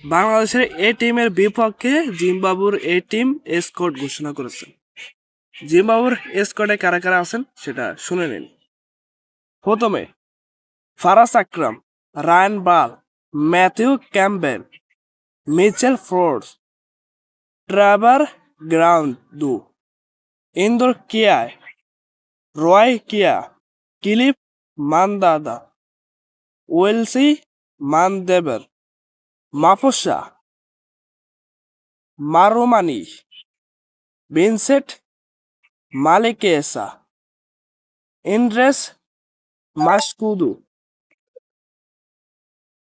বাংলাদেশের এ টিমের বিপক্ষে জিম্বাবুর এ টিম স্কোয়াড ঘোষণা করেছে। জিম্বাবুর স্কোয়াডে কারা কারা আছেন সেটা শুনে নিন। প্রথমে Faraz Akram, Ryan Burl, Matthew Campbell, Mitchell ফোর্স, ট্রেভার গ্রাউন্ডু, ইন্দোর Kaia, Roy Kaia, Clive Madande, ওয়েলসি মানদেবের, মাফসা, মারুমানি, ভিনসেন্ট মালিকেসা, ইন্দ্রেস মাসকুদু,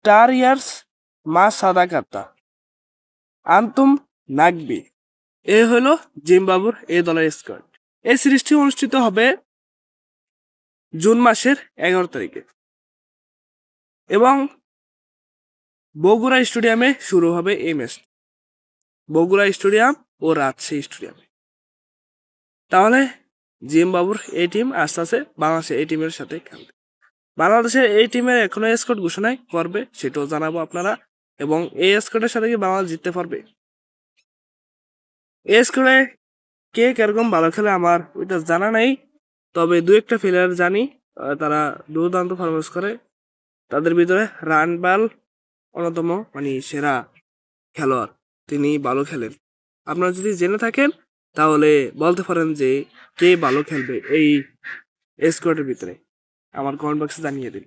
টারিয়ার্স মা সাদাকাতা, আন্তুম নাগবি। এ হলো জিম্বাবুর এই দলের স্কোয়াড। এই সিরিজটি অনুষ্ঠিত হবে জুন মাসের 11 তারিখে এবং বগুড়া স্টেডিয়ামে শুরু হবে এই ম্যাচ। বগুড়া স্টেডিয়াম ও রাজশাহী স্টেডিয়ামে। তাহলে জিম্বাবুর এই টিম আস্তে আস্তে বাংলাদেশের এই টিমের সাথে খেলবে। বাংলাদেশের এই টিমের এখনো স্কোয়াড ঘোষণা করবে, সেটাও জানাবো আপনারা। এবং এই স্কোয়াডের সাথে কি বাংলাদেশ জিততে পারবে? এই স্কোয়াডে কে কিরকম ভালো খেলে আমার ওইটা জানা নেই, তবে দু একটা প্লেয়ার জানি তারা দুর্দান্ত পারফরমেন্স করে। তাদের ভিতরে রানবাল অন্যতম সেরা খেলোয়াড়, তিনি ভালো খেলেন। আপনারা যদি জেনে থাকেন তাহলে বলতে পারেন যে কে ভালো খেলবে এই স্কোয়াডের ভিতরে, আমার কমেন্ট বক্সে জানিয়ে দিন।